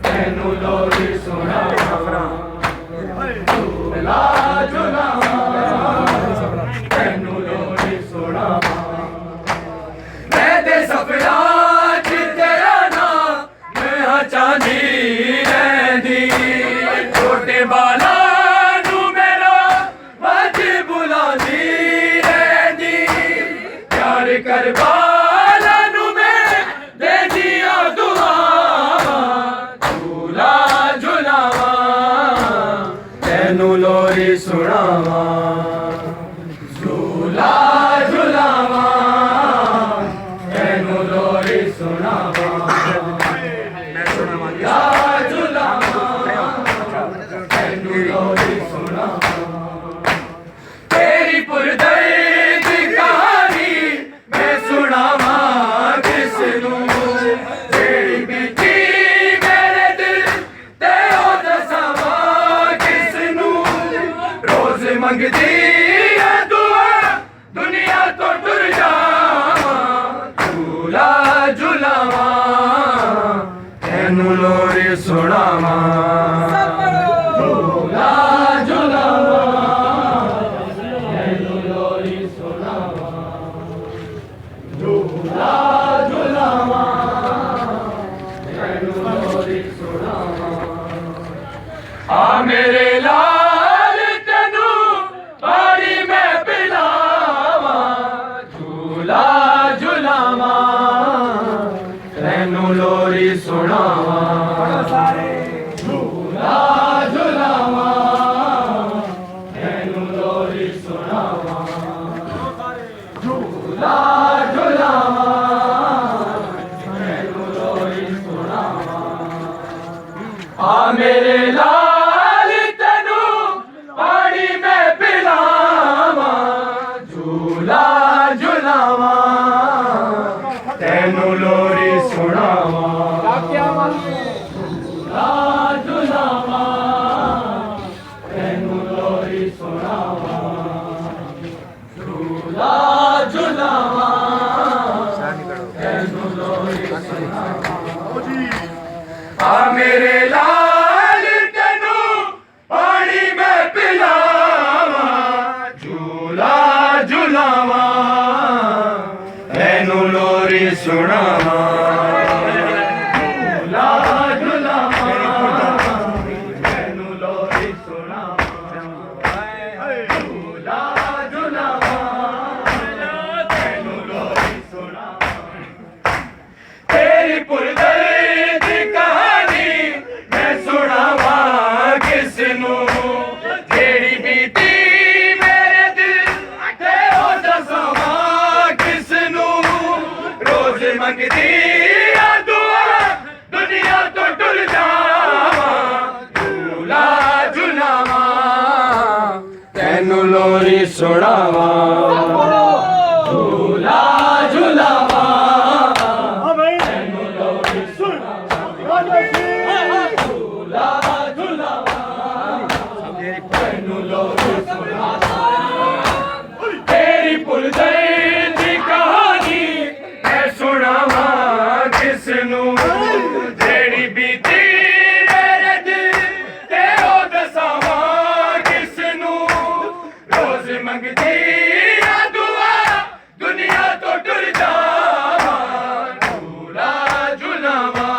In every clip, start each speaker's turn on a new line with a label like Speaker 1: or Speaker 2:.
Speaker 1: ਤੈਨੂੰ ਲੋਰੀ ਸੁਣਾਵਾਂ ਝੂਲਾ ਝੁਲਾਵਾਂ ਤੈਨੂੰ ਲੋਰੀ ਸੁਣਾਵਾਂ ਮੈਂ ਤੇ ਸਫਰਾਂ 'ਚ ਤੇਰਾ ਨਾਂ ਮੈਂ ਹਾਂ ਚਾਂਦੀ ਰਹਿੰਦੀ ਛੋਟੇ ਬਾਲਾਂ ਨੂੰ ਮੇਰਾ ਵੱਜ ਬੁਲਾਉਂਦੀ ਰਹਿੰਦੀ ਪਿਆਰ ਕਰ ਬਾਲਾਂ ਨੂੰ ਮੈਂ ਦੇਦੀਆਂ ਦੁਆਵਾਂ ਝੂਲਾ ਝੁਲਾਵਾਂ ਤੈਨੂੰ ਲੋਰੀ ਸੁਣਾਵਾਂ ਝੂਲਾ ਝੁਲਾਵਾਂ ਤੈਨੂੰ ਲੋਰੀ ਸੁਣਾਵਾਂ ਮੈਂ ਸੁਣਾਵਾਂ ਯਾ ਝੁਲਾਵਾਂ ਤੈਨੂੰ ਲੋਰੀ ਸੁਣਾਵਾਂ ਤੇਰੀ ਪੁਰਦਰਦ ਕਹਾਣੀ ਮੈਂ ਸੁਣਾਵਾਂ ਕਿਸ ਨੂੰ ਜਿਹੜੀ ਬੀਤੀ ਮੇਰੇ ਦਿਲ ਤੇ ਉਹ ਦੱਸਾਂ ਕਿਸ ਨੂੰ ਰੋਜ਼ ਮੰਗਦੀ ਆ ਦੁਆ ਦੁਨੀਆ ਤੋਂ ਟੁਰ ਜਾਵਾਂ ਝੂਲਾ ਝੁਲਾਵਾਂ ਤੈਨੂੰ ਲੋਰੀ ਸੁਣਾਵਾਂ ਝੂਲਾ ਝੁਲਾਵਾਂ ਤੈਨੂੰ ਲੋਰੀ ਸੁਣਾਵਾਂ ਝੂਲਾ ਝੁਲਾਵਾਂ ਤੈਨੂੰ ਲੋਰੀ ਸੁਣਾਵਾਂ ਆ ਮੇਰੇ ਲਾਲ ਤੈਨੂੰ ਬਾੜੀ ਮੈਂ ਪਿਲਾਵਾਂ ਝੂਲਾ ਝੁਲਾਵਾਂ ਤੈਨੂੰ ਲੋਰੀ ਸੁਣਾਵਾਂ ਝੂਲਾ ਝੁਲਾਵਾਂ ਤੈਨੂੰ ਲੋਰੀ ਸੁਣਾਵਾਂ ਝੂਲਾ ਝੁਲਾਵਾਂ ਤੈਨੂੰ ਲੋਰੀ ਸੁਣਾਵਾਂ ਆ ਮੇਰੇ ਲਾਲ ਤੈਨੂੰ ਪਾਣੀ ਮੈਂ ਪਿਲਾਵਾਂ ਝੂਲਾ ਝੁਲਾਵਾਂ ਤੈਨੂੰ ਲੋਰੀ ਸੁਣਾਵਾਂ ਝੂਲਾ ਝੁਲਾਵਾਂ ਤੈਨੂੰ ਲੋਰੀ ਸੁਣਾਵਾਂ ਝੂਲਾ ਝੁਲਾਵਾਂ ਤੈਨੂੰ ਲੋਰੀ ਸੁਣਾਵਾਂ ਆ ਮੇਰੇ ਲਾਲ ਤੈਨੂੰ ਪਾਣੀ ਮੈਂ ਪਿਲਾਵਾਂ ਝੂਲਾ ਝੁਲਾਵਾਂ ਤੈਨੂੰ ਲੋਰੀ ਸੁਣਾਵਾਂ ਝੂਲਾ ਝੁਲਾਵਾਂ ਤੈਨੂੰ ਲੋਰੀ ਸੁਣਾਵਾਂ ਝੂਲਾ ਝੁਲਾਵਾਂ ਤੈਨੂੰ ਲੋਰੀ ਸੁਣਾਵਾਂ ਤੇਰੀ ਪੁਰਦਰਦ ਕਹਾਣੀ ਮੈਂ ਸੁਣਾਵਾਂ ਕਿਸ ਨੂੰ ਜਿਹੜੀ ਬੀਤੀ ਮੇਰੇ ਦਿਲ ਤੇ ਉਹ ਦੱਸਾਂ ਕਿਸ ਨੂੰ ਰੋਜ਼ ਮੰਗਦੀ ਆ ਦੁਆ ਦੁਨੀਆ ਤੋਂ ਟੁਰ ਜਾਵਾਂ ਝੂਲਾ ਝੁਲਾਵਾਂ ਤੈਨੂੰ ਲੋਰੀ ਸੁਣਾਵਾਂ ਝੂਲਾ ਝੁਲਾਵਾਂ ਤੈਨੂੰ ਲੋਰੀ ਸੁਣਾਵਾਂ ਝੂਲਾ ਝੁਲਾਵਾਂ ਤੈਨੂੰ ਲੋਰੀ ਸੁਣਾਵਾਂ ਤੇਰੀ ਪੁਰਦਰਦ ਦੀ ਕਹਾਣੀ ਮੈਂ ਸੁਣਾਵਾਂ ਕਿਸ ਨੂੰ ਜਿਹੜੀ ਬੀਤੀ ਮੇਰੇ ਦਿਲ ਤੇ ਉਹ ਦੱਸਾਂ ਕਿਸ ਨੂੰ ਰੋਜ਼ ਮੰਗਦੀ ਆ ਦੁਆ ਦੁਨੀਆ ਤੋਂ ਟੁਰ ਜਾਵਾਂ ਝੂਲਾ ਝੁਲਾਵਾਂ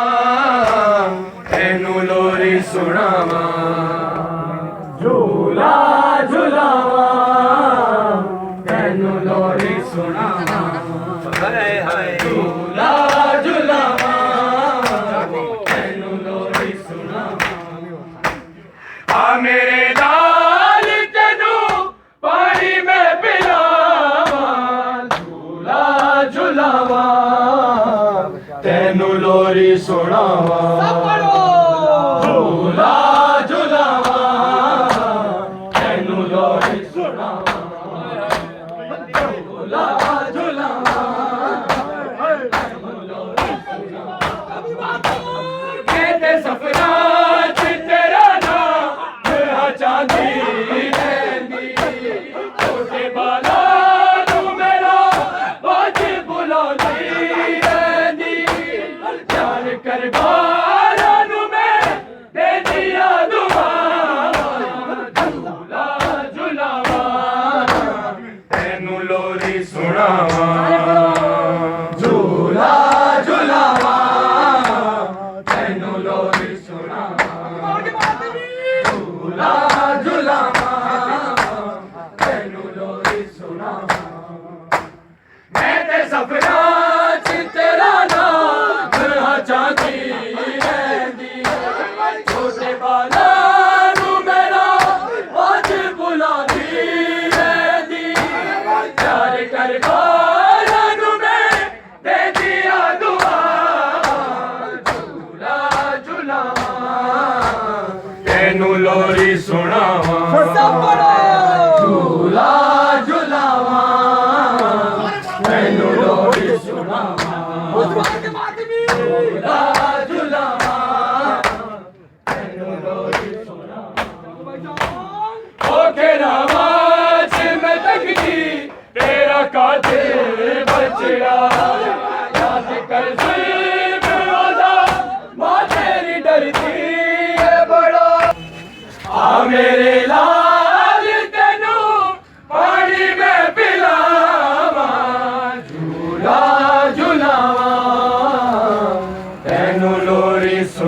Speaker 1: ਤੈਨੂੰ ਲੋਰੀ ਸੁਣਾਵਾਂ ਝੂਲਾ ਝੁਲਾਵਾਂ ਤੈਨੂੰ ਲੋਰੀ ਸੁਣਾਵਾਂ ਹਾਏ ਹਾਏ ਝੂਲਾ ਝੁਲਾਵਾਂ ਤੈਨੂੰ ਲੋਰੀ ਸੁਣਾਵਾਂ ਆ ਮੇਰੇ ਲਾਲ ਤੈਨੂੰ ਪਾਣੀ ਮੈਂ ਪਿਲਾਵਾਂ ਝੂਲਾ ਝੁਲਾਵਾਂ ਤੈਨੂੰ ਲੋਰੀ ਸੁਣਾਵਾਂ ਝੂਲਾ ਝੁਲਾਵਾਂ ਤੈਨੂੰ ਲੋਰੀ ਸੁਣਾਵਾਂ ਝੂਲਾ ਝੁਲਾਵਾਂ ਤੈਨੂੰ ਲੋਰੀ ਸੁਣਾਵਾਂ ਕਹਿੰਦੇ ਸਫਰਾਂ 'ਚ ਤੇਰਾ ਨਾਂ ਮੈਂ ਚਾਂਦੀ ਰਹਿੰਦੀ ਛੋਟੇ ਬਾਲਾਂ ਨੂੰ ਮੇਰਾ ਵੱਜ ਬੁਲਾਉਂਦੀ ਰਹਿੰਦੀ ਪਿਆਰ ਕਰਵਾਰਾਂ ਨੂੰ ਮੈਂ ਦੇਂਦੀਆਂ ਦੁਆਵਾਂ ਝੂਲਾ ਝੁਲਾਵਾਂ ਤੈਨੂੰ ਲੋਰੀ ਸੁਣਾਵਾਂ ਝੂਲਾ ਝੁਲਾਵਾਂ ਤੈਨੂੰ ਲੋਰੀ ਸੁਣਾਵਾਂ ਝੂਲਾ ਝੁਲਾਵਾਂ ਤੈਨੂੰ ਲੋਰੀ ਸੁਣਾਵਾਂ ਮੈਂ ਤੇ ਸਫਰਾਂ ਚ ਤੇਰਾ ਨਾਮ ਹਾਂ ਚਾਹਦੀ ਰਹਿੰਦੀ ਛੋਟੇ ਬਾਲਾਂ ਨੂੰ ਮੇਰਾ ਅੱਜ ਬੁਲਾਦੀ ਰਹਿੰਦੀ ਪਿਆਰ ਕਰ ਬਾਲਾਂ ਨੂੰ ਮੈਂ ਦੇਂਦੀਆਂ ਦੁਆਵਾਂ ਝੂਲਾ ਝੁਲਾਵਾਂ ਤੈਨੂੰ ਲੋਰੀ ਸੁਣਾ